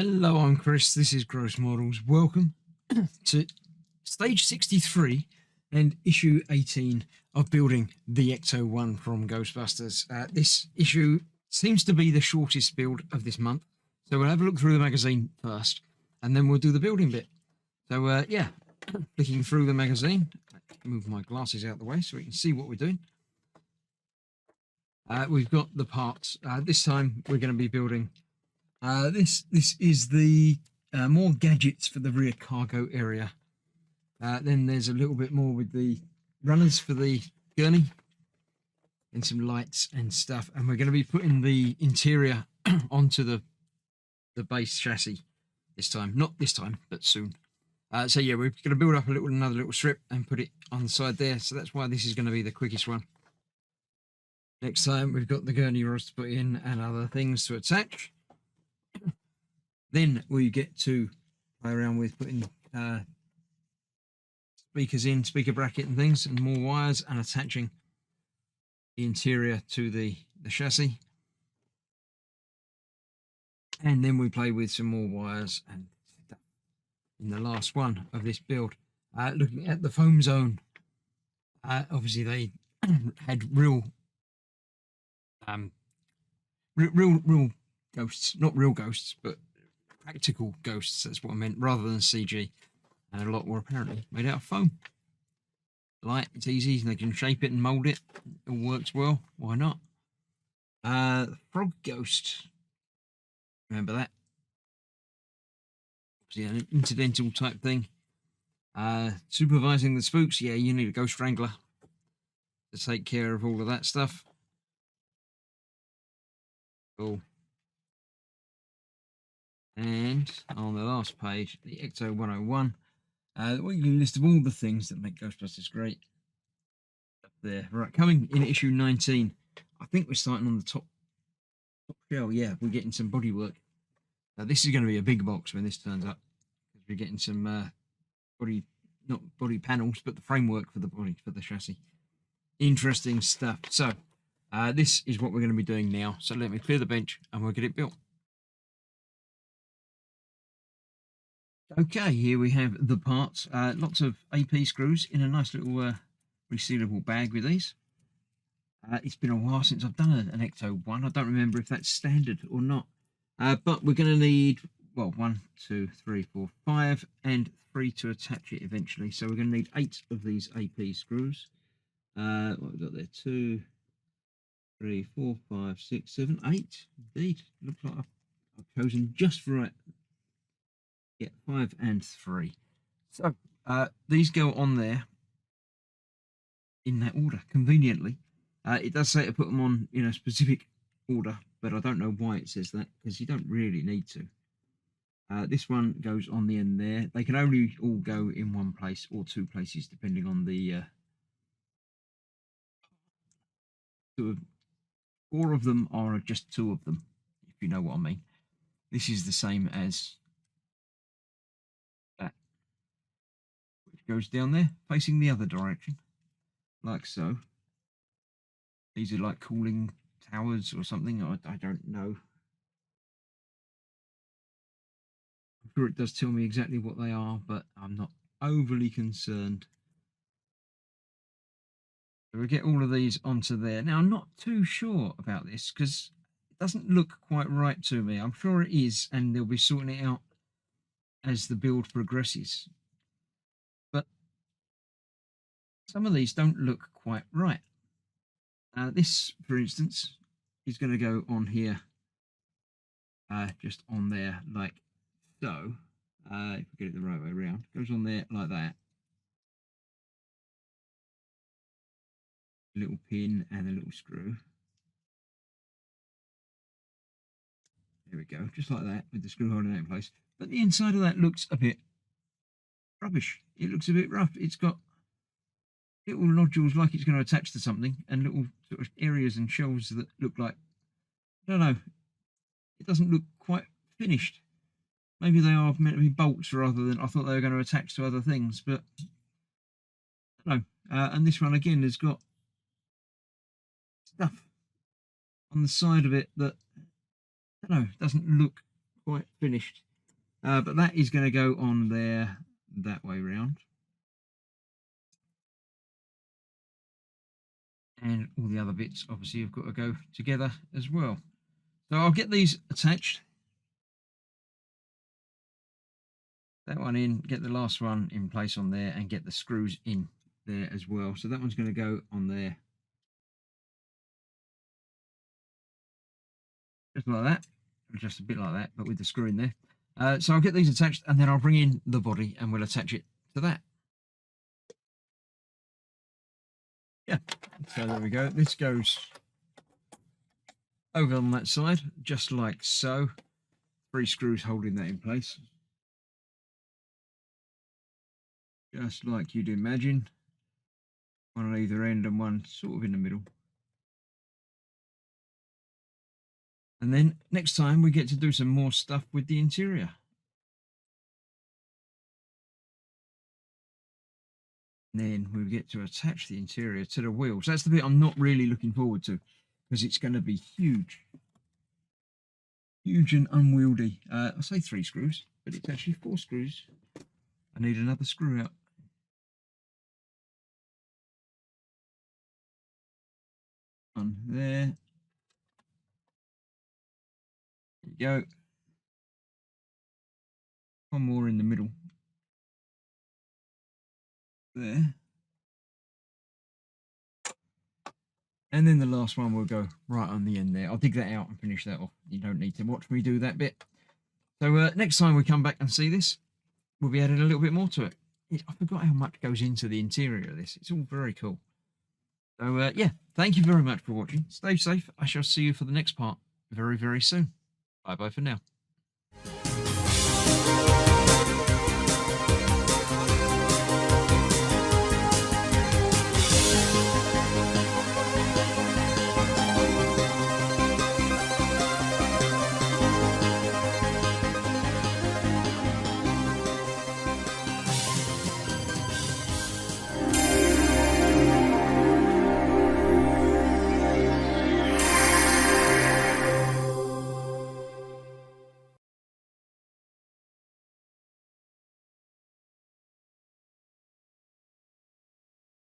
Hello, I'm Chris. This is Gross Models. Welcome to stage 63 and issue 18 of building the Ecto-1 from Ghostbusters. This issue seems to be the shortest build of this month, so we'll have a look through the magazine first, and then we'll do the building bit. So, yeah, flicking through the magazine. Move my glasses out of the way so we can see what we're doing. We've got the parts. This time we're going to be building this is the more gadgets for the rear cargo area. Then there's a little bit more with the runners for the gurney and some lights and stuff. And we're going to be putting the interior onto the base chassis this time. Not this time, but soon. So yeah, we're going to build up another little strip and put it on the side there. So that's why this is going to be the quickest one. Next time we've got the gurney rods to put in and other things to attach. Then we get to play around with putting speakers in, speaker bracket and things, and more wires, and attaching the interior to the chassis. And then we play with some more wires. And in the last one of this build, looking at the foam zone, obviously they had real ghosts, not real ghosts, but practical ghosts, that's what I meant, rather than CG, and a lot were apparently made out of foam. Light, it's easy, and they can shape it and mould it. It all works well, why not? Frog ghost, remember that? Obviously an incidental type thing. Supervising the spooks, yeah, you need a ghost wrangler to take care of all of that stuff. Cool. And on the last page, the Ecto 101, the list of all the things that make Ghostbusters great. Up there. Right, coming in issue 19. I think we're starting on the top shelf. Yeah, we're getting some bodywork. Now, this is going to be a big box when this turns up. We're getting some not body panels, but the framework for the chassis. Interesting stuff. So, this is what we're going to be doing now. So let me clear the bench and we'll get it built. Okay, here we have the parts. Lots of AP screws in a nice little resealable bag with these. It's been a while since I've done an Ecto-1. I don't remember if that's standard or not. But we're going to need, well, 1, 2, 3, 4, 5, and 3 to attach it eventually. So we're going to need 8 of these AP screws. What have we got there? 2, 3, 4, 5, 6, 7, 8. Indeed. Looks like I've chosen just right. Yeah, 5 and 3. So these go on there in that order, conveniently. It does say to put them on in a specific order, but I don't know why it says that, because you don't really need to. This one goes on the end there. They can only all go in one place or 2 places, depending on the 4 of them are just 2 of them, if you know what I mean. This is the same as that, which goes down there, facing the other direction, like so. These are like cooling towers or something, I don't know. I'm sure it does tell me exactly what they are, but I'm not overly concerned. So we get all of these onto there. Now, I'm not too sure about this because it doesn't look quite right to me. I'm sure it is, and they'll be sorting it out as the build progresses. But some of these don't look quite right. This, for instance, is going to go on here, just on there like so. If we get it the right way around, goes on there like that. A little pin and a little screw. There we go, just like that, with the screw holding it in place. But the inside of that looks a bit rubbish. It looks a bit rough. It's got little nodules like it's going to attach to something, and little sort of areas and shelves that look like, I don't know, it doesn't look quite finished. Maybe they are meant to be bolts rather than, I thought they were going to attach to other things, but I don't know. And this one again has got stuff on the side of it that, I don't know, doesn't look quite finished. But that is going to go on there that way round. And all the other bits obviously have got to go together as well. So I'll get these attached. That one in, get the last one in place on there, and get the screws in there as well. So that one's going to go on there. Just like that. Just a bit like that, but with the screw in there. So I'll get these attached, and then I'll bring in the body and we'll attach it to that. Yeah, so there we go. This goes over on that side, just like so. 3 screws holding that in place. Just like you'd imagine. One on either end and one sort of in the middle. And then next time we get to do some more stuff with the interior. And then we get to attach the interior to the wheels. That's the bit I'm not really looking forward to, because it's going to be huge. Huge and unwieldy. I say 3 screws, but it's actually 4 screws. I need another screw out. One there. There you go. One more in the middle. There. And then the last one will go right on the end there. I'll dig that out and finish that off. You don't need to watch me do that bit. So next time we come back and see this, we'll be adding a little bit more to it. I forgot how much goes into the interior of this. It's all very cool. So yeah, thank you very much for watching. Stay safe. I shall see you for the next part very, very soon. Bye-bye for now.